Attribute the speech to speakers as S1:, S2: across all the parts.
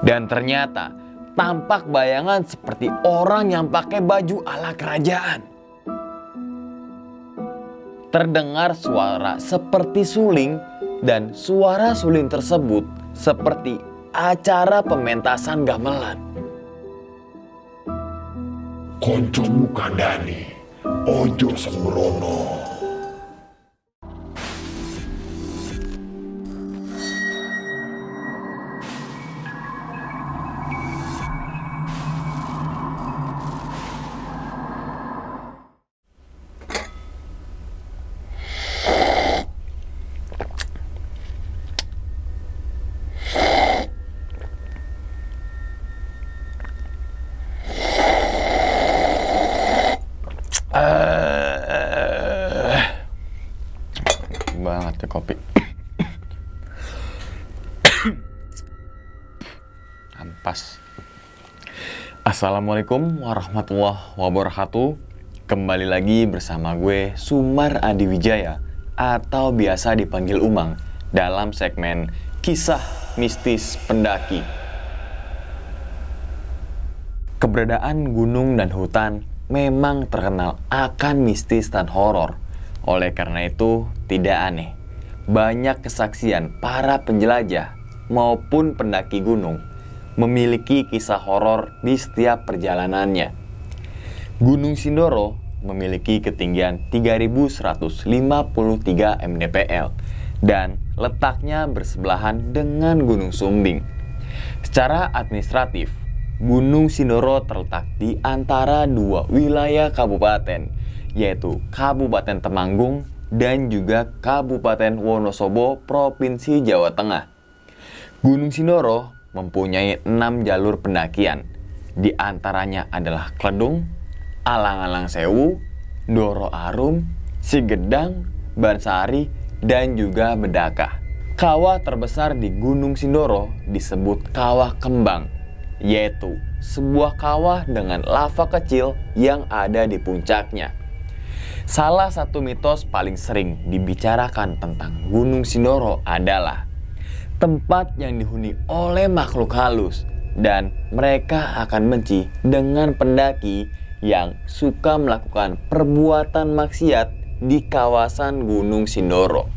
S1: Dan ternyata tampak bayangan seperti orang yang pakai baju ala kerajaan. Terdengar suara seperti suling, dan suara suling tersebut seperti acara pementasan gamelan.
S2: Koncomu kandhani, ojo sembrono.
S1: Banget ya kopi. Ampas. Assalamualaikum warahmatullahi wabarakatuh. Kembali lagi bersama gue Sumar Adi Wijaya atau biasa dipanggil Umang dalam segmen Kisah Mistis Pendaki. Keberadaan gunung dan hutan memang terkenal akan mistis dan horor. Oleh karena itu, tidak aneh banyak kesaksian para penjelajah maupun pendaki gunung memiliki kisah horor di setiap perjalanannya. Gunung Sindoro memiliki ketinggian 3.153 mdpl dan letaknya bersebelahan dengan Gunung Sumbing. Secara administratif, Gunung Sindoro terletak di antara dua wilayah kabupaten, yaitu Kabupaten Temanggung dan juga Kabupaten Wonosobo, Provinsi Jawa Tengah. Gunung Sindoro mempunyai 6 jalur pendakian, di antaranya adalah Kledung, Alang-alang Sewu, Doro Arum, Sigedang, Bansari, dan juga Bedakah. Kawah terbesar di Gunung Sindoro disebut Kawah Kembang, yaitu sebuah kawah dengan lava kecil yang ada di puncaknya. Salah satu mitos paling sering dibicarakan tentang Gunung Sindoro adalah tempat yang dihuni oleh makhluk halus dan mereka akan benci dengan pendaki yang suka melakukan perbuatan maksiat di kawasan Gunung Sindoro.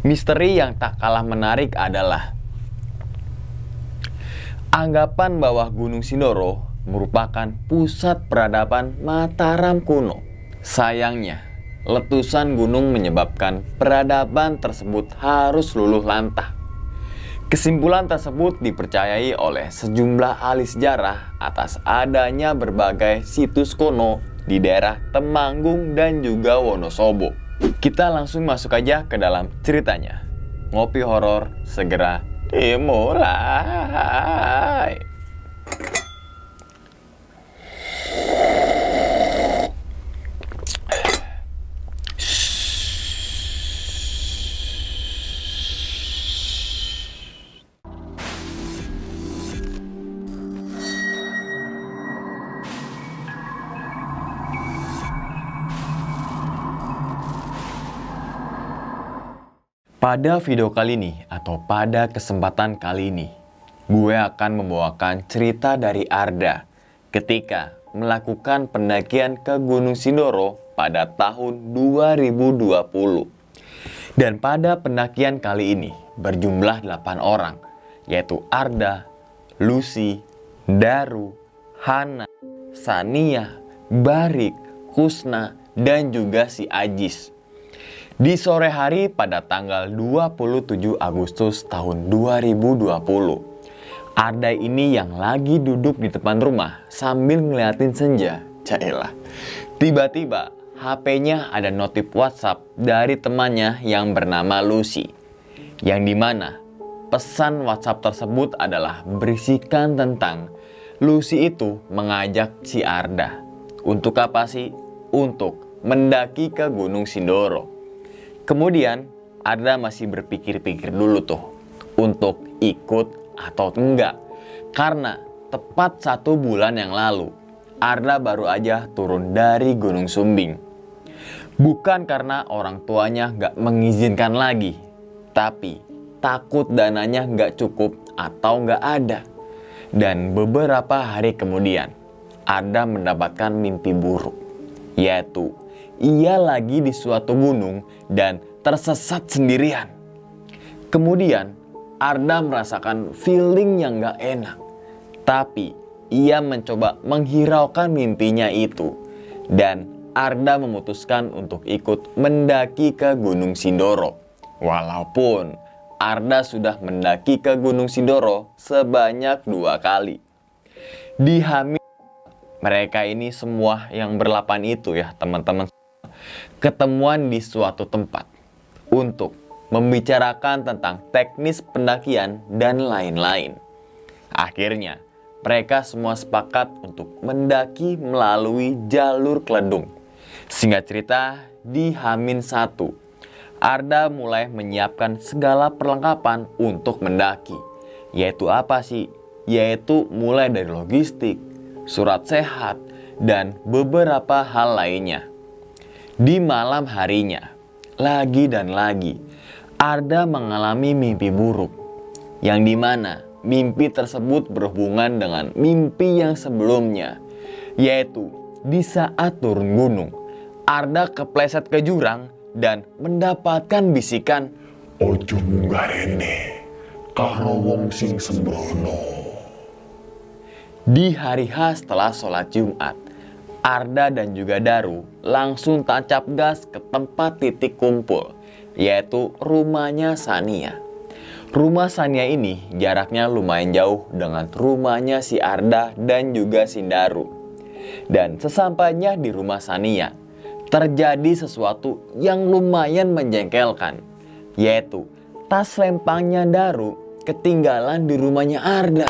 S1: Misteri yang tak kalah menarik adalah anggapan bahwa Gunung Sindoro merupakan pusat peradaban Mataram kuno. Sayangnya, letusan gunung menyebabkan peradaban tersebut harus luluh lantah. Kesimpulan tersebut dipercayai oleh sejumlah ahli sejarah atas adanya berbagai situs kuno di daerah Temanggung dan juga Wonosobo. Kita langsung masuk aja ke dalam ceritanya. Ngopi horor segera dimulai. Pada video kali ini atau pada kesempatan kali ini, gue akan membawakan cerita dari Arda ketika melakukan pendakian ke Gunung Sindoro pada tahun 2020. Dan pada pendakian kali ini berjumlah 8 orang, yaitu Arda, Lucy, Daru, Hana, Sania, Barik, Kusna, dan juga si Ajis. Di sore hari pada tanggal 27 Agustus tahun 2020, Arda ini yang lagi duduk di depan rumah sambil ngeliatin senja. Cailah. Tiba-tiba HP-nya ada notif WhatsApp dari temannya yang bernama Lucy. Yang dimana pesan WhatsApp tersebut adalah berisikan tentang Lucy itu mengajak si Arda. Untuk apa sih? Untuk mendaki ke Gunung Sindoro. Kemudian Arda masih berpikir-pikir dulu tuh untuk ikut atau enggak. Karena tepat 1 bulan yang lalu Arda baru aja turun dari Gunung Sumbing. Bukan karena orang tuanya nggak mengizinkan lagi, tapi takut dananya nggak cukup atau nggak ada. Dan beberapa hari kemudian, Arda mendapatkan mimpi buruk, yaitu ia lagi di suatu gunung dan tersesat sendirian. Kemudian, Arda merasakan feeling yang gak enak. Tapi, ia mencoba menghiraukan mimpinya itu. Dan Arda memutuskan untuk ikut mendaki ke Gunung Sindoro. Walaupun Arda sudah mendaki ke Gunung Sindoro sebanyak 2 kali. Di Hamin, mereka ini semua yang berlapan itu ya teman-teman, ketemuan di suatu tempat untuk membicarakan tentang teknis pendakian dan lain-lain. Akhirnya, mereka semua sepakat untuk mendaki melalui jalur Keledung. Singkat cerita, di H-1, Arda mulai menyiapkan segala perlengkapan untuk mendaki. Yaitu apa sih? Yaitu mulai dari logistik, surat sehat, dan beberapa hal lainnya. Di malam harinya, lagi dan lagi, Arda mengalami mimpi buruk, yang dimana mimpi tersebut berhubungan dengan mimpi yang sebelumnya, yaitu di saat turun gunung, Arda kepleset ke jurang dan mendapatkan bisikan,
S2: "Ojo munggah rene, karo wong sing sembrono."
S1: Di hari H setelah sholat Jumat, Arda dan juga Daru langsung tancap gas ke tempat titik kumpul, yaitu rumahnya Sania. Rumah Sania ini jaraknya lumayan jauh dengan rumahnya si Arda dan juga si Daru. Dan sesampainya di rumah Sania, terjadi sesuatu yang lumayan menjengkelkan, yaitu tas lempangnya Daru ketinggalan di rumahnya Arda.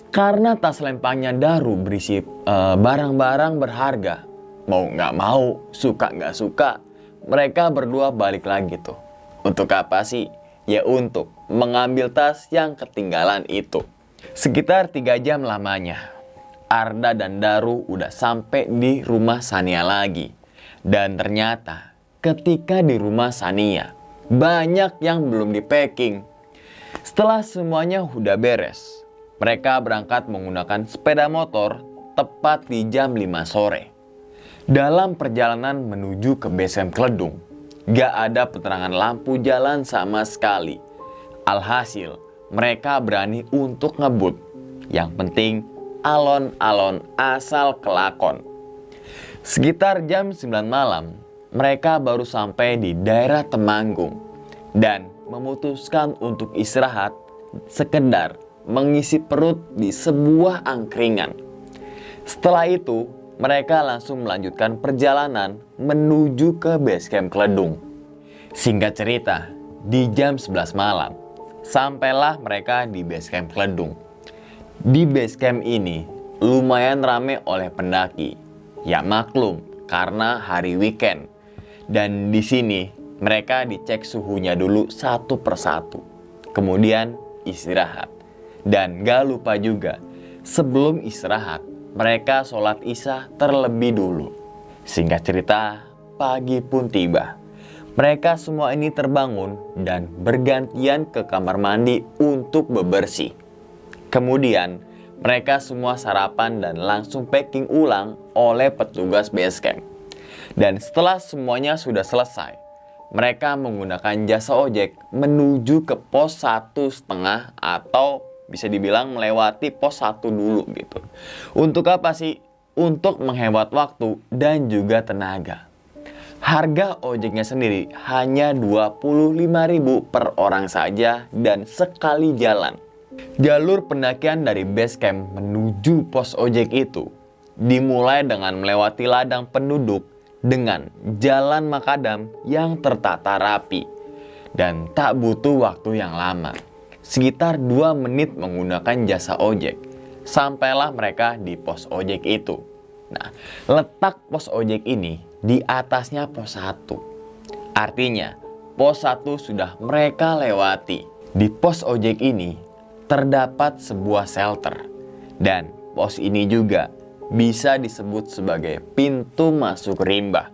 S1: Karena tas lempangnya Daru berisi barang-barang berharga, mau nggak mau, suka nggak suka, mereka berdua balik lagi tuh. Untuk apa sih? Ya untuk mengambil tas yang ketinggalan itu. Sekitar 3 jam lamanya, Arda dan Daru udah sampai di rumah Sania lagi. Dan ternyata ketika di rumah Sania, banyak yang belum di-packing. Setelah semuanya udah beres, mereka berangkat menggunakan sepeda motor tepat di jam 5 sore. Dalam perjalanan menuju ke base camp Keledung, gak ada penerangan lampu jalan sama sekali. Alhasil, mereka berani untuk ngebut. Yang penting, alon-alon asal kelakon. Sekitar jam 9 malam, mereka baru sampai di daerah Temanggung dan memutuskan untuk istirahat, sekedar mengisi perut di sebuah angkringan. Setelah itu, mereka langsung melanjutkan perjalanan menuju ke base camp Keledung. Singkat cerita, di jam 11 malam, sampailah mereka di base camp Keledung. Di base camp ini lumayan ramai oleh pendaki. Ya maklum, karena hari weekend. Dan di sini mereka dicek suhunya dulu satu persatu. Kemudian istirahat. Dan gak lupa juga, sebelum istirahat, mereka sholat isya terlebih dulu. Singkat cerita, pagi pun tiba. Mereka semua ini terbangun dan bergantian ke kamar mandi untuk bebersih. Kemudian, mereka semua sarapan dan langsung packing ulang oleh petugas base camp. Dan setelah semuanya sudah selesai, mereka menggunakan jasa ojek menuju ke pos 1,5 atau bisa dibilang melewati pos 1 dulu gitu. Untuk apa sih? Untuk menghemat waktu dan juga tenaga. Harga ojeknya sendiri hanya 25.000 per orang saja dan sekali jalan. Jalur pendakian dari base camp menuju pos ojek itu dimulai dengan melewati ladang penduduk dengan jalan makadam yang tertata rapi dan tak butuh waktu yang lama. Sekitar 2 menit menggunakan jasa ojek, sampailah mereka di pos ojek itu. Nah, letak pos ojek ini di atasnya pos 1. Artinya, pos 1 sudah mereka lewati. Di pos ojek ini terdapat sebuah shelter. Dan pos ini juga bisa disebut sebagai pintu masuk rimba.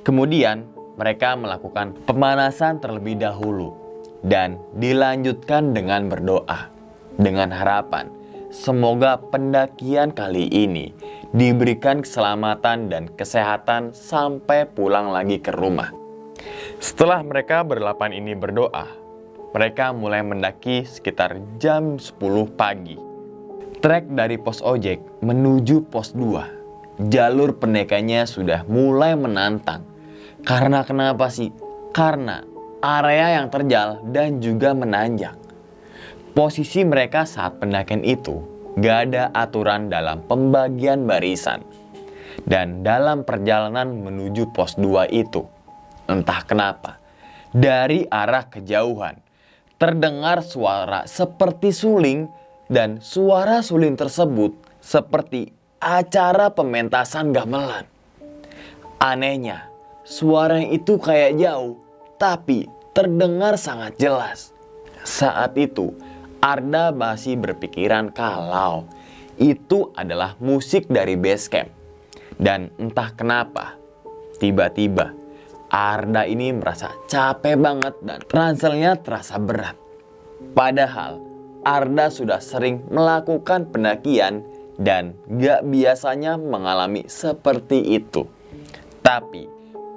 S1: Kemudian, mereka melakukan pemanasan terlebih dahulu. Dan dilanjutkan dengan berdoa, dengan harapan semoga pendakian kali ini diberikan keselamatan dan kesehatan sampai pulang lagi ke rumah. Setelah mereka berlapan ini berdoa, mereka mulai mendaki sekitar jam 10 pagi. Trek dari pos ojek menuju pos 2. Jalur pendakiannya sudah mulai menantang. Karena kenapa sih? Karena area yang terjal dan juga menanjak. Posisi mereka saat pendakian itu gak ada aturan dalam pembagian barisan. Dan dalam perjalanan menuju pos 2 itu, entah kenapa, dari arah kejauhan terdengar suara seperti suling, dan suara suling tersebut seperti acara pementasan gamelan. Anehnya, suara itu kayak jauh, tapi terdengar sangat jelas. Saat itu, Arda masih berpikiran kalau itu adalah musik dari base camp. Dan entah kenapa, tiba-tiba Arda ini merasa capek banget dan ranselnya terasa berat. Padahal Arda sudah sering melakukan pendakian dan gak biasanya mengalami seperti itu. Tapi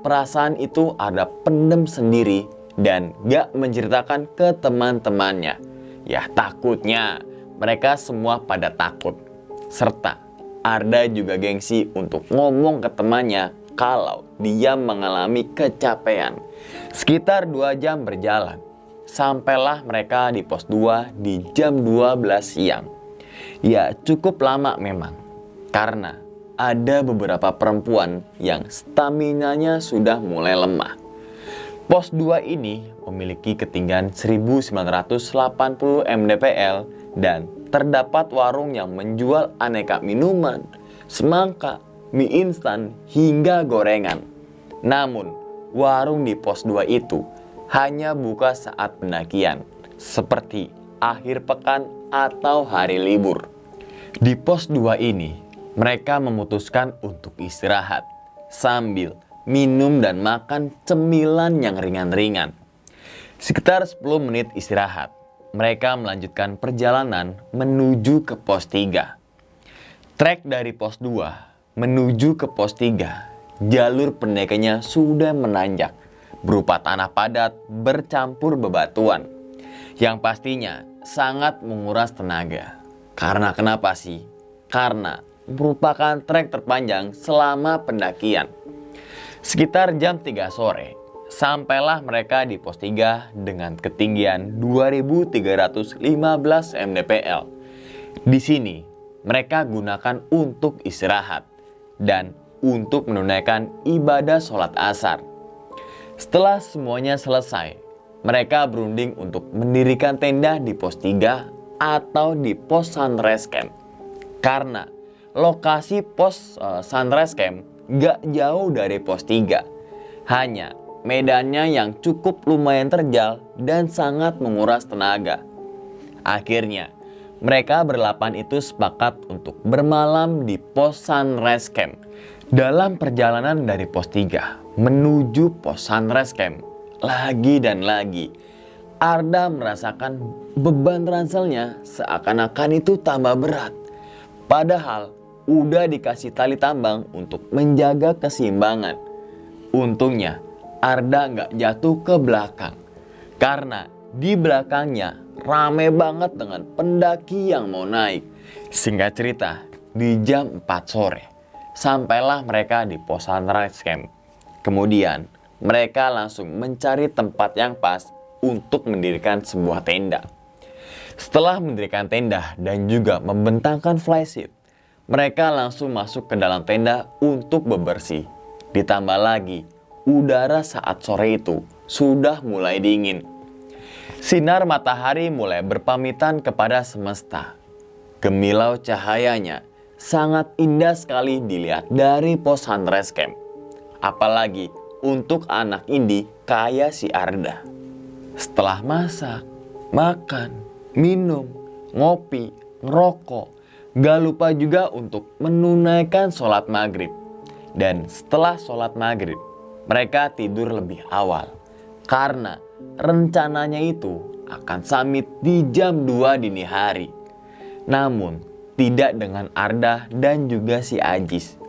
S1: perasaan itu Arda pendem sendiri dan gak menceritakan ke teman-temannya. Ya takutnya mereka semua pada takut. Serta Arda juga gengsi untuk ngomong ke temannya kalau dia mengalami kecapean. Sekitar 2 jam berjalan, sampailah mereka di pos 2 di jam 12 siang. Ya cukup lama memang, karena ada beberapa perempuan yang staminanya sudah mulai lemah. Pos 2 ini memiliki ketinggian 1980 mdpl dan terdapat warung yang menjual aneka minuman, semangka, mie instan, hingga gorengan. Namun, warung di pos 2 itu hanya buka saat pendakian, seperti akhir pekan atau hari libur. Di pos 2 ini, mereka memutuskan untuk istirahat sambil minum dan makan cemilan yang ringan-ringan. Sekitar 10 menit istirahat, mereka melanjutkan perjalanan menuju ke pos 3. Trek dari pos 2 menuju ke pos 3, jalur pendakiannya sudah menanjak, berupa tanah padat bercampur bebatuan, yang pastinya sangat menguras tenaga. Karena kenapa sih? Karena merupakan trek terpanjang selama pendakian. Sekitar jam 3 sore, sampailah mereka di pos 3 dengan ketinggian 2315 mdpl. Di sini, mereka gunakan untuk istirahat dan untuk menunaikan ibadah sholat asar. Setelah semuanya selesai, mereka berunding untuk mendirikan tenda di pos 3 atau di pos sunrise camp. Karena lokasi pos sunrise camp gak jauh dari pos 3. Hanya medannya yang cukup lumayan terjal dan sangat menguras tenaga. Akhirnya, mereka berlapan itu sepakat untuk bermalam di pos sunrise camp. Dalam perjalanan dari pos 3 menuju pos sunrise camp, lagi dan lagi, Arda merasakan beban ranselnya seakan-akan itu tambah berat. Padahal udah dikasih tali tambang untuk menjaga keseimbangan. Untungnya Arda nggak jatuh ke belakang, karena di belakangnya rame banget dengan pendaki yang mau naik. Singkat cerita, di jam 4 sore sampailah mereka di pos sunrise camp. Kemudian mereka langsung mencari tempat yang pas untuk mendirikan sebuah tenda. Setelah mendirikan tenda dan juga membentangkan flysheet, mereka langsung masuk ke dalam tenda untuk bebersih. Ditambah lagi, udara saat sore itu sudah mulai dingin. Sinar matahari mulai berpamitan kepada semesta. Gemilau cahayanya sangat indah sekali dilihat dari pos sunrise camp. Apalagi untuk anak indie kayak si Arda. Setelah masak, makan, minum, ngopi, ngerokok, gak lupa juga untuk menunaikan sholat maghrib. Dan setelah sholat maghrib, mereka tidur lebih awal. Karena rencananya itu akan summit di jam 2 dini hari. Namun, tidak dengan Arda dan juga si Ajis.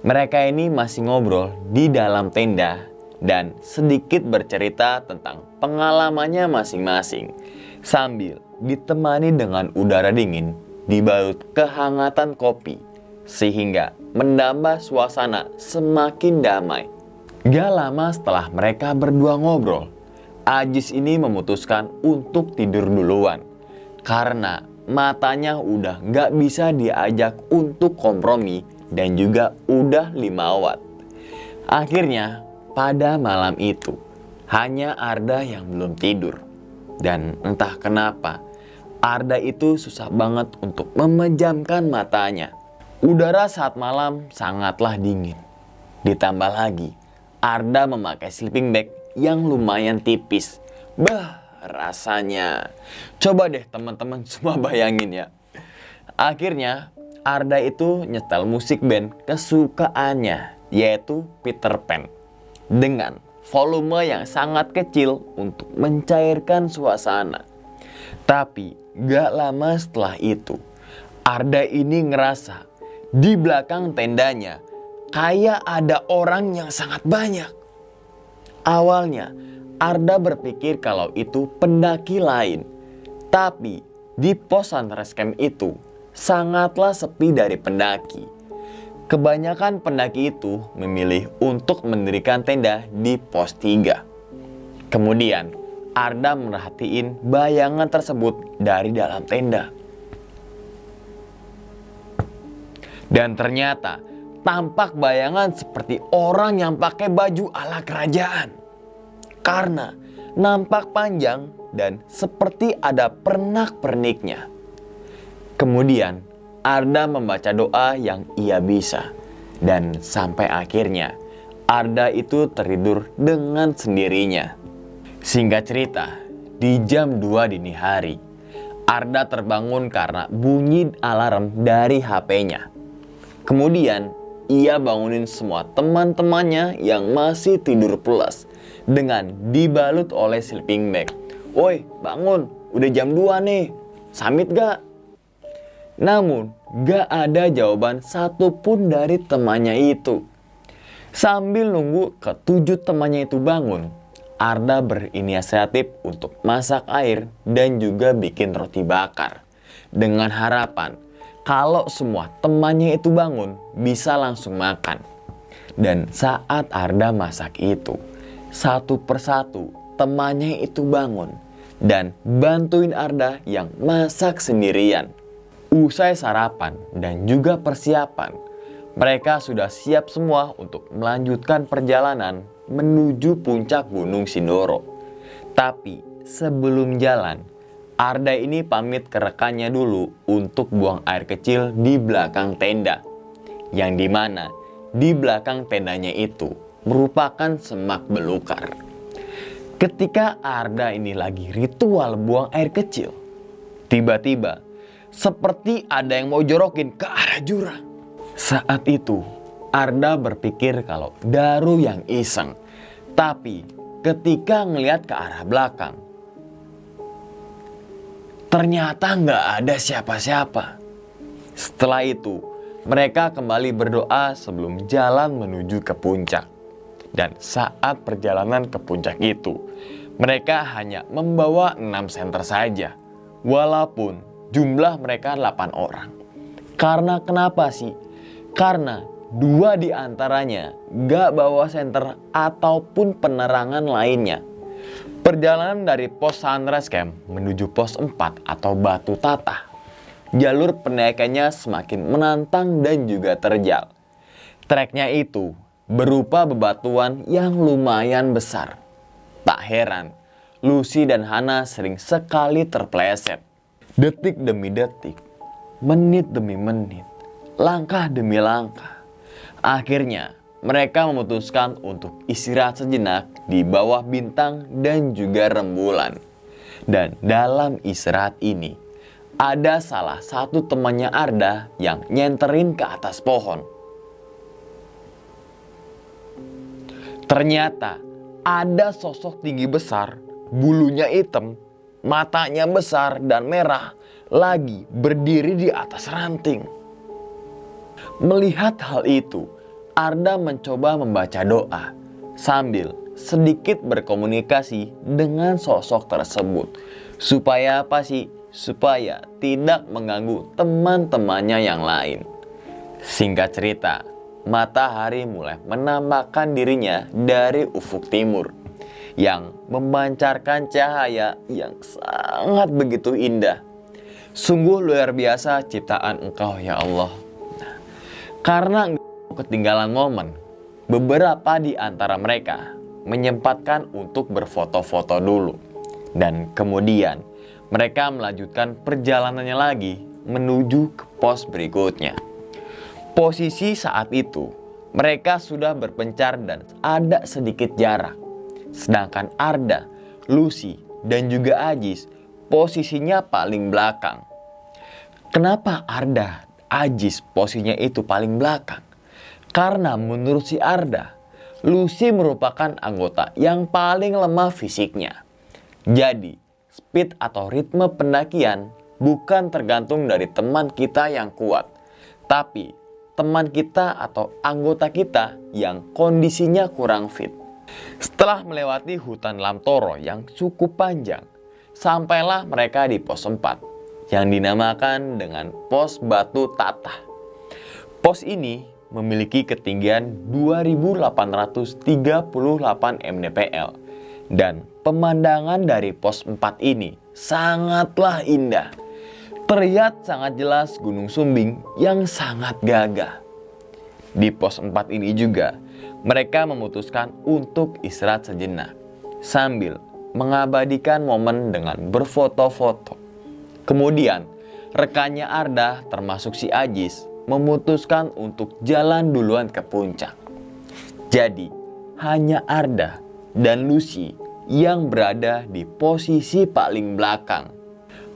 S1: Mereka ini masih ngobrol di dalam tenda dan sedikit bercerita tentang pengalamannya masing-masing, sambil ditemani dengan udara dingin dibalut kehangatan kopi, sehingga menambah suasana semakin damai. Gak lama setelah mereka berdua ngobrol, Ajis ini memutuskan untuk tidur duluan karena matanya udah gak bisa diajak untuk kompromi dan juga udah 5 watt. Akhirnya pada malam itu hanya Arda yang belum tidur. Dan entah kenapa Arda itu susah banget untuk memejamkan matanya. Udara saat malam sangatlah dingin. Ditambah lagi Arda memakai sleeping bag yang lumayan tipis. Rasanya. Coba deh teman-teman semua bayangin ya. Akhirnya Arda itu nyetel musik band kesukaannya, yaitu Peter Pan, dengan volume yang sangat kecil untuk mencairkan suasana. Tapi gak lama setelah itu, Arda ini ngerasa di belakang tendanya kayak ada orang yang sangat banyak. Awalnya Arda berpikir kalau itu pendaki lain, tapi di pos sunrise camp itu sangatlah sepi dari pendaki. Kebanyakan pendaki itu memilih untuk mendirikan tenda di pos 3. Kemudian Arda merhatiin bayangan tersebut dari dalam tenda. Dan ternyata tampak bayangan seperti orang yang pakai baju ala kerajaan. Karena nampak panjang dan seperti ada pernak-perniknya. Kemudian Arda membaca doa yang ia bisa. Dan sampai akhirnya Arda itu tertidur dengan sendirinya. Singkat cerita, di jam 2 dini hari Arda terbangun karena bunyi alarm dari HP-nya. Kemudian ia bangunin semua teman-temannya yang masih tidur pulas dengan dibalut oleh sleeping bag. "Woi, bangun, udah jam 2 nih, samit gak?" Namun gak ada jawaban satupun dari temannya itu. Sambil nunggu ke-7 temannya itu bangun, Arda berinisiatif untuk masak air dan juga bikin roti bakar, dengan harapan kalau semua temannya itu bangun bisa langsung makan. Dan saat Arda masak itu, satu persatu temannya itu bangun dan bantuin Arda yang masak sendirian. Usai sarapan dan juga persiapan, mereka sudah siap semua untuk melanjutkan perjalanan menuju puncak Gunung Sindoro. Tapi sebelum jalan, Arda ini pamit ke rekannya dulu untuk buang air kecil di belakang tenda. Yang dimana di belakang tendanya itu merupakan semak belukar. Ketika Arda ini lagi ritual buang air kecil, tiba-tiba seperti ada yang mau jorokin ke arah jurang. Saat itu Arda berpikir kalau Daru yang iseng. Tapi ketika ngelihat ke arah belakang, ternyata nggak ada siapa-siapa. Setelah itu mereka kembali berdoa sebelum jalan menuju ke puncak. Dan saat perjalanan ke puncak itu, mereka hanya membawa 6 senter saja. Walaupun jumlah mereka 8 orang. Karena kenapa sih? Karena 2 di antaranya gak bawa senter ataupun penerangan lainnya. Perjalanan dari pos sunrise camp menuju pos 4 atau Batu Tata, jalur pendakiannya semakin menantang dan juga terjal. Treknya itu berupa bebatuan yang lumayan besar. Tak heran, Lucy dan Hana sering sekali terpeleset. Detik demi detik, menit demi menit, langkah demi langkah. Akhirnya, mereka memutuskan untuk istirahat sejenak di bawah bintang dan juga rembulan. Dan dalam istirahat ini, ada salah satu temannya Arda yang nyenterin ke atas pohon. Ternyata ada sosok tinggi besar, bulunya hitam, matanya besar dan merah, lagi berdiri di atas ranting. Melihat hal itu, Arda mencoba membaca doa sambil sedikit berkomunikasi dengan sosok tersebut. Supaya apa sih? Supaya tidak mengganggu teman-temannya yang lain. Singkat cerita, matahari mulai menampakkan dirinya dari ufuk timur yang memancarkan cahaya yang sangat begitu indah. Sungguh luar biasa ciptaan Engkau ya Allah. Nah, karena ketinggalan momen, beberapa di antara mereka menyempatkan untuk berfoto-foto dulu. Dan kemudian mereka melanjutkan perjalanannya lagi menuju ke pos berikutnya. Posisi saat itu, mereka sudah berpencar dan ada sedikit jarak. Sedangkan Arda, Lucy, dan juga Ajis posisinya paling belakang. Kenapa Arda, Ajis posisinya itu paling belakang? Karena menurut si Arda, Lucy merupakan anggota yang paling lemah fisiknya. Jadi, speed atau ritme pendakian bukan tergantung dari teman kita yang kuat, tapi teman kita atau anggota kita yang kondisinya kurang fit. Setelah melewati hutan Lamtoro yang cukup panjang, sampailah mereka di pos 4 yang dinamakan dengan pos Batu Tatah. Pos ini memiliki ketinggian 2838 mdpl dan pemandangan dari pos 4 ini sangatlah indah. Terlihat sangat jelas Gunung Sumbing yang sangat gagah. Di pos 4 ini juga mereka memutuskan untuk istirahat sejenak sambil mengabadikan momen dengan berfoto-foto. Kemudian rekannya Arda termasuk si Ajis memutuskan untuk jalan duluan ke puncak. Jadi hanya Arda dan Lucy yang berada di posisi paling belakang.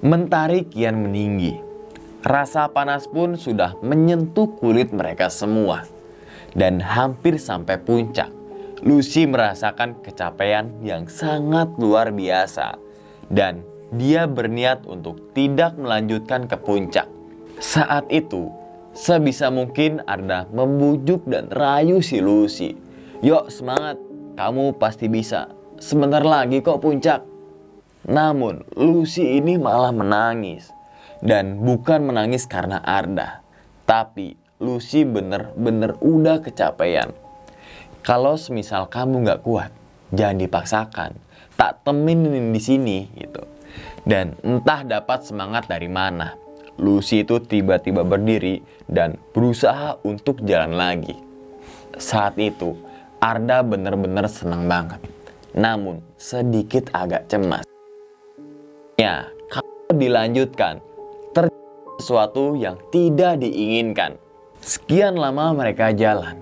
S1: Mentari kian meninggi. Rasa panas pun sudah menyentuh kulit mereka semua. Dan hampir sampai puncak, Lucy merasakan kecapean yang sangat luar biasa. Dan dia berniat untuk tidak melanjutkan ke puncak. Saat itu, sebisa mungkin Arda membujuk dan rayu si Lucy. "Yuk semangat, kamu pasti bisa. Sebentar lagi kok puncak." Namun Lucy ini malah menangis. Dan bukan menangis karena Arda, tapi Lucy bener-bener udah kecapean. Kalau semisal kamu gak kuat, jangan dipaksakan. Tak temenin di sini gitu. Dan entah dapat semangat dari mana, Lucy itu tiba-tiba berdiri dan berusaha untuk jalan lagi. Saat itu Arda bener-bener senang banget, namun sedikit agak cemas. Ya, kalau dilanjutkan, terjadi sesuatu yang tidak diinginkan. Sekian lama mereka jalan.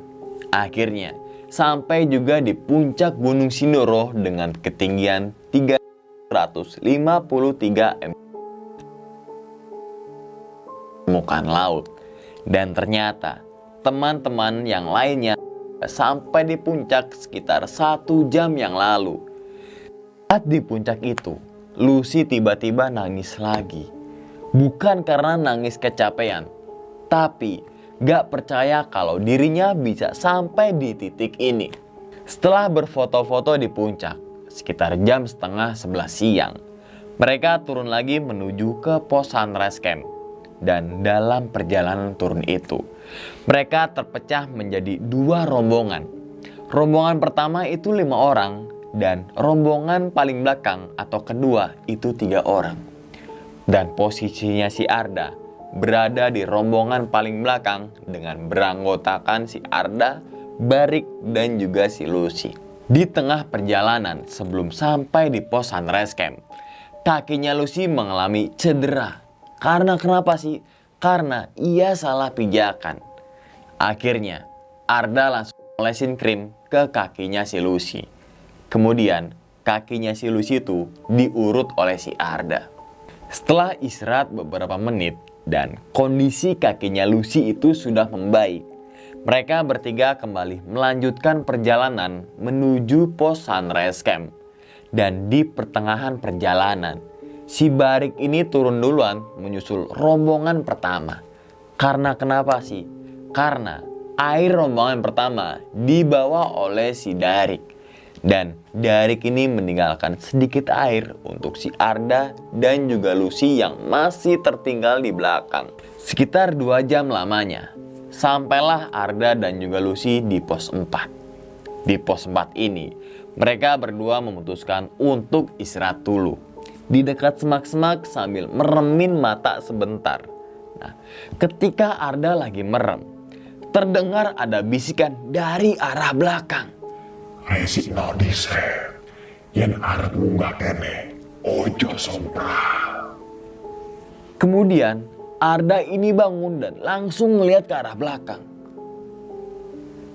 S1: Akhirnya sampai juga di puncak Gunung Sindoro dengan ketinggian 353 m permukaan laut. Dan ternyata teman-teman yang lainnya sampai di puncak sekitar 1 jam yang lalu. Saat di puncak itu, Lucy tiba-tiba nangis lagi. Bukan karena nangis kecapean, tapi gak percaya kalau dirinya bisa sampai di titik ini. Setelah berfoto-foto di puncak, sekitar jam setengah 11 siang, mereka turun lagi menuju ke pos Sunrise Camp. Dan dalam perjalanan turun itu, mereka terpecah menjadi 2 rombongan. Rombongan pertama itu 5 orang, dan rombongan paling belakang atau kedua itu 3 orang. Dan posisinya si Arda berada di rombongan paling belakang dengan beranggotakan si Arda, Barik, dan juga si Lucy. Di tengah perjalanan sebelum sampai di pos Sunrise Camp, kakinya Lucy mengalami cedera. Karena kenapa sih? Karena ia salah pijakan. Akhirnya Arda langsung olesin krim ke kakinya si Lucy. Kemudian kakinya si Lucy itu diurut oleh si Arda. Setelah istirahat beberapa menit dan kondisi kakinya Lucy itu sudah membaik, mereka bertiga kembali melanjutkan perjalanan menuju pos Sunrise Camp. Dan di pertengahan perjalanan, si Barik ini turun duluan menyusul rombongan pertama. Karena kenapa sih? Karena air rombongan pertama dibawa oleh si Darik. Dan Darik ini meninggalkan sedikit air untuk si Arda dan juga Lucy yang masih tertinggal di belakang. Sekitar 2 jam lamanya, sampailah Arda dan juga Lucy di pos 4. Di pos 4 ini, mereka berdua memutuskan untuk istirahat dulu di dekat semak-semak sambil meremin mata sebentar. Nah, ketika Arda lagi merem, terdengar ada bisikan dari arah belakang.
S2: Resik no dhisik, yen arep munggah kene, ojo sompral.
S1: Kemudian Arda ini bangun dan langsung melihat ke arah belakang.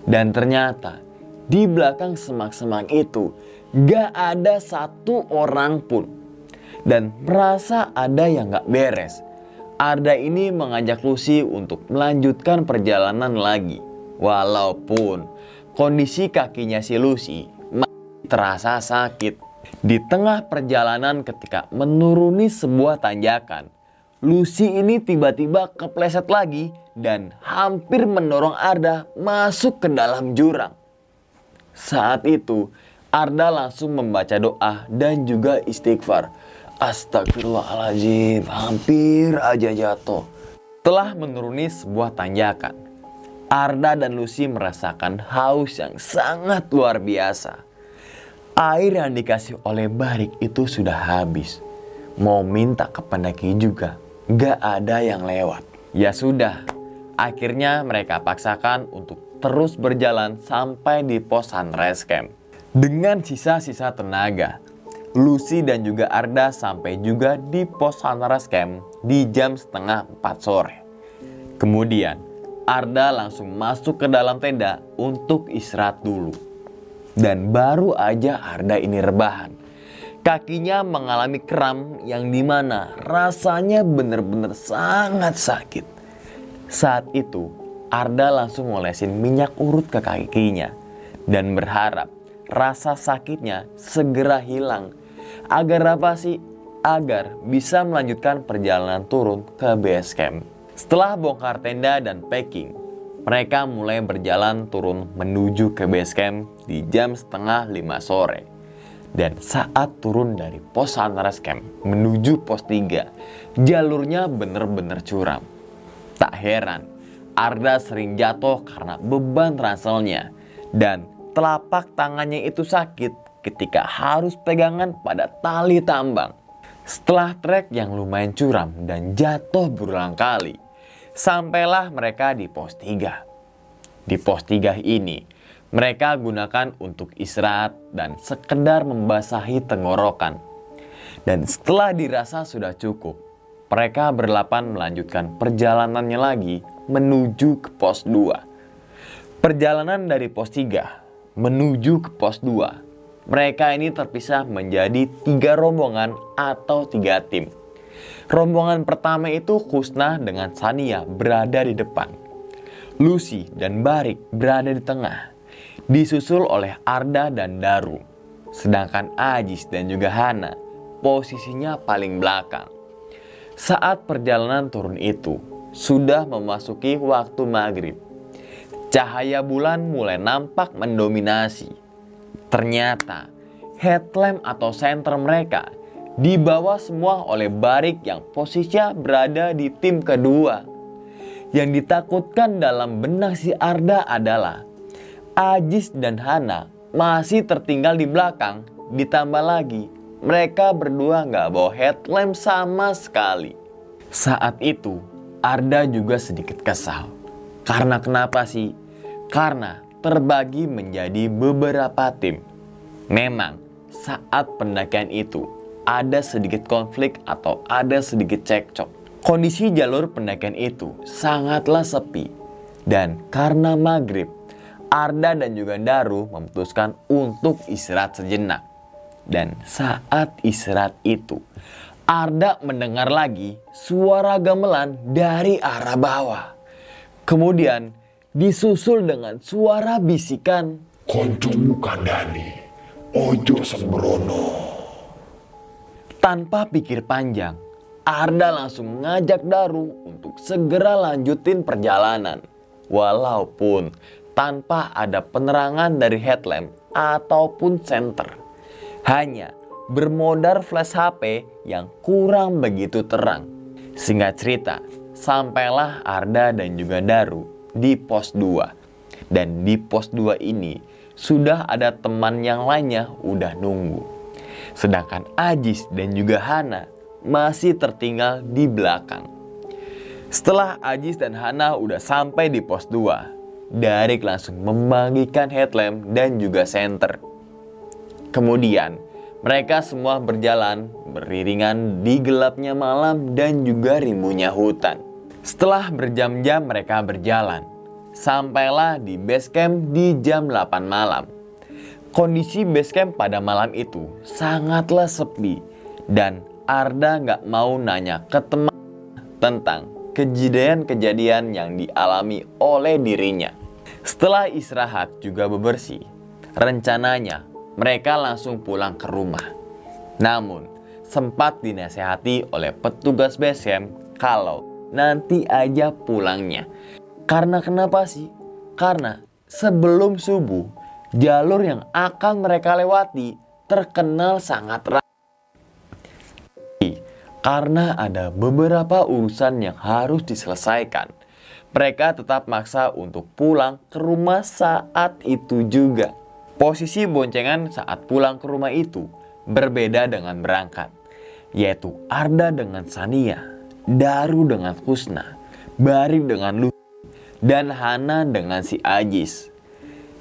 S1: Dan ternyata di belakang semak-semak itu gak ada satu orang pun. Dan merasa ada yang gak beres, Arda ini mengajak Lucy untuk melanjutkan perjalanan lagi. Walaupun kondisi kakinya si Lucy masih terasa sakit. Di tengah perjalanan ketika menuruni sebuah tanjakan, Lucy ini tiba-tiba kepleset lagi dan hampir mendorong Arda masuk ke dalam jurang. Saat itu Arda langsung membaca doa dan juga istighfar. Astagfirullahaladzim, hampir aja jatuh. Setelah menuruni sebuah tanjakan, Arda dan Lucy merasakan haus yang sangat luar biasa. Air yang dikasih oleh Barik itu sudah habis. Mau minta ke pendaki juga, gak ada yang lewat. Ya sudah, akhirnya mereka paksakan untuk terus berjalan sampai di pos Sunrise Camp. Dengan sisa-sisa tenaga, Lucy dan juga Arda sampai juga di pos Sunrise Camp di jam setengah 4 sore. Kemudian Arda langsung masuk ke dalam tenda untuk istirahat dulu. Dan baru aja Arda ini rebahan, kakinya mengalami kram yang dimana rasanya benar-benar sangat sakit. Saat itu Arda langsung ngolesin minyak urut ke kakinya dan berharap rasa sakitnya segera hilang. Agar apa sih? Agar bisa melanjutkan perjalanan turun ke base camp. Setelah bongkar tenda dan packing, mereka mulai berjalan turun menuju ke base camp di jam setengah 5 sore. Dan saat turun dari pos Sunrise Camp menuju pos 3, jalurnya benar-benar curam. Tak heran, Arda sering jatuh karena beban ranselnya dan telapak tangannya itu sakit ketika harus pegangan pada tali tambang. Setelah trek yang lumayan curam dan jatuh berulang kali, sampailah mereka di pos 3. Di pos 3 ini, mereka gunakan untuk istirahat dan sekedar membasahi tenggorokan. Dan setelah dirasa sudah cukup, mereka berlapan melanjutkan perjalanannya lagi menuju ke pos 2. Perjalanan dari pos 3 menuju ke pos 2, mereka ini terpisah menjadi 3 rombongan atau 3 tim. Rombongan pertama itu Kusnah dengan Sania berada di depan. Lucy dan Barik berada di tengah, disusul oleh Arda dan Daru. Sedangkan Ajis dan juga Hana posisinya paling belakang. Saat perjalanan turun itu sudah memasuki waktu maghrib. Cahaya bulan mulai nampak mendominasi. Ternyata headlamp atau senter mereka dibawa semua oleh Barik yang posisinya berada di tim kedua. Yang ditakutkan dalam benak si Arda adalah Ajis dan Hana masih tertinggal di belakang. Ditambah lagi mereka berdua gak bawa headlamp sama sekali. Saat itu Arda juga sedikit kesal. Karena kenapa sih? Karena terbagi menjadi beberapa tim. Memang saat pendakian itu ada sedikit konflik atau ada sedikit cekcok. Kondisi jalur pendakian itu sangatlah sepi. Dan karena maghrib, Arda dan juga Daru memutuskan untuk istirahat sejenak. Dan saat istirahat itu, Arda mendengar lagi suara gamelan dari arah bawah. Kemudian disusul dengan suara bisikan,
S2: "Koncomu kandhani, ojo sembrono."
S1: Tanpa pikir panjang, Arda langsung mengajak Daru untuk segera lanjutin perjalanan. Walaupun tanpa ada penerangan dari headlamp ataupun senter. Hanya bermodal flash HP yang kurang begitu terang. Singkat cerita, sampailah Arda dan juga Daru di pos 2. Dan di pos 2 ini sudah ada teman yang lainnya udah nunggu. Sedangkan Ajis dan juga Hana masih tertinggal di belakang. Setelah Ajis dan Hana udah sampai di pos 2, Darik langsung membagikan headlamp dan juga senter. Kemudian mereka semua berjalan beriringan di gelapnya malam dan juga rimbunnya hutan. Setelah berjam-jam mereka berjalan, sampailah di base camp di jam 8 malam. Kondisi base camp pada malam itu sangatlah sepi dan Arda nggak mau nanya ke teman tentang kejadian-kejadian yang dialami oleh dirinya. Setelah istirahat juga bebersih, rencananya mereka langsung pulang ke rumah. Namun sempat dinasehati oleh petugas base camp kalau nanti aja pulangnya. Karena kenapa sih? Karena sebelum subuh, jalur yang akan mereka lewati terkenal sangat ramai. Karena ada beberapa urusan yang harus diselesaikan, mereka tetap maksa untuk pulang ke rumah saat itu juga. Posisi boncengan saat pulang ke rumah itu berbeda dengan berangkat, yaitu Arda dengan Sania, Daru dengan Husna, Bari dengan Lu, dan Hana dengan si Ajis.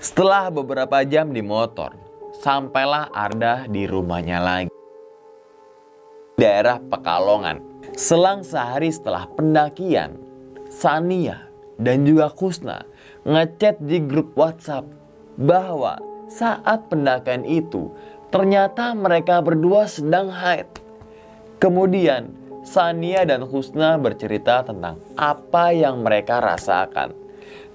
S1: Setelah beberapa jam di motor, sampailah Arda di rumahnya lagi. Daerah Pekalongan. Selang sehari setelah pendakian, Sania dan juga Husna ngechat di grup WhatsApp bahwa saat pendakian itu ternyata mereka berdua sedang haid. Kemudian Sania dan Husna bercerita tentang apa yang mereka rasakan.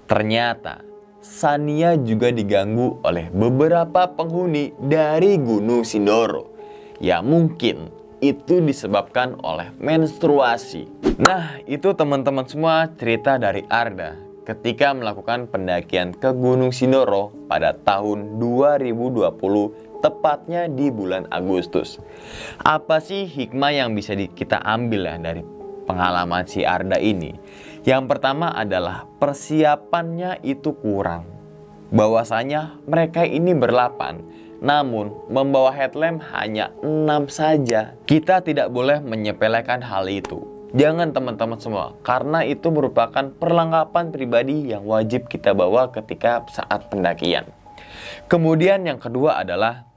S1: Ternyata Sania juga diganggu oleh beberapa penghuni dari Gunung Sindoro. Ya mungkin itu disebabkan oleh menstruasi. Nah, itu teman-teman semua cerita dari Arda ketika melakukan pendakian ke Gunung Sindoro pada tahun 2020, tepatnya di bulan Agustus. Apa sih hikmah yang bisa kita ambil ya dari pengalaman si Arda ini? Yang pertama adalah persiapannya itu kurang. Bahwasanya mereka ini berlapan, namun membawa headlamp hanya 6 saja. Kita tidak boleh menyepelekan hal itu. Jangan teman-teman semua, karena itu merupakan perlengkapan pribadi yang wajib kita bawa ketika saat pendakian. Kemudian yang kedua adalah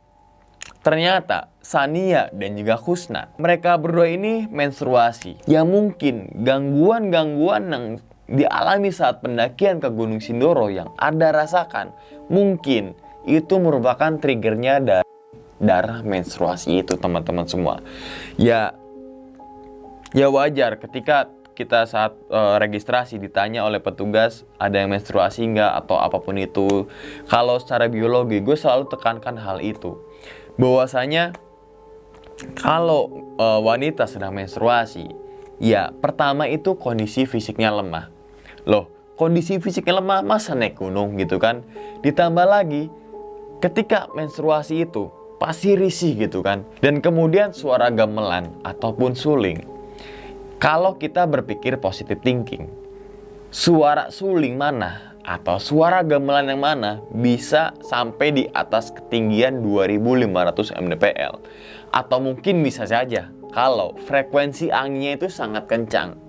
S1: ternyata Sania dan juga Husna, mereka berdua ini menstruasi. Ya mungkin gangguan-gangguan yang dialami saat pendakian ke Gunung Sindoro yang Arda rasakan, mungkin itu merupakan triggernya dari darah menstruasi itu teman-teman semua. Ya wajar ketika kita saat registrasi ditanya oleh petugas ada yang menstruasi nggak atau apapun itu. Kalau secara biologi gue selalu tekankan hal itu, bahwasanya kalau wanita sedang menstruasi, ya pertama itu kondisi fisiknya lemah. Loh, kondisi fisiknya lemah masa naik gunung gitu kan? Ditambah lagi ketika menstruasi itu pasti risih gitu kan. Dan kemudian suara gamelan ataupun suling. Kalau kita berpikir positive thinking, suara suling mana atau suara gamelan yang mana bisa sampai di atas ketinggian 2500 mdpl. Atau mungkin bisa saja kalau frekuensi anginnya itu sangat kencang.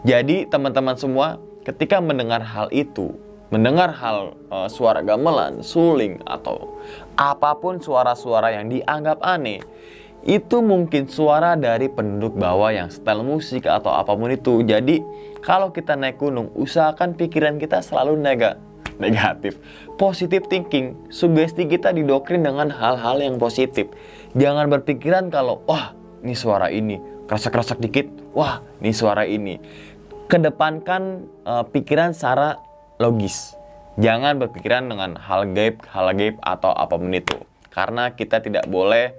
S1: Jadi teman-teman semua ketika mendengar hal itu, mendengar suara gamelan, suling, atau apapun suara-suara yang dianggap aneh, itu mungkin suara dari penduduk bawah yang setel musik atau apapun itu. Jadi kalau kita naik gunung, usahakan pikiran kita selalu negatif. Positive thinking, sugesti kita didoktrin dengan hal-hal yang positif. Jangan berpikiran kalau, wah ini suara ini, kresek-kresek dikit, wah ini suara ini. Kedepankan pikiran secara logis. Jangan berpikiran dengan hal gaib atau apapun itu. Karena kita tidak boleh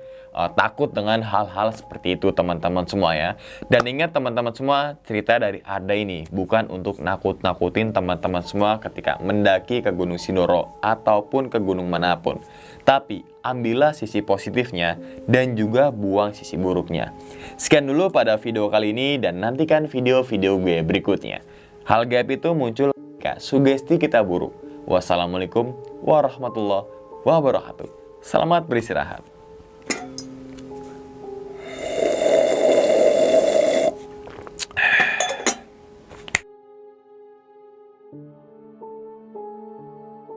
S1: takut dengan hal-hal seperti itu teman-teman semua ya. Dan ingat teman-teman semua, cerita dari Ada ini bukan untuk nakut-nakutin teman-teman semua ketika mendaki ke Gunung Sindoro ataupun ke gunung manapun. Tapi ambillah sisi positifnya dan juga buang sisi buruknya. Sekian dulu pada video kali ini dan nantikan video-video gue berikutnya. Hal gaib itu muncul ketika sugesti kita buruk. Wassalamualaikum warahmatullahi wabarakatuh. Selamat beristirahat.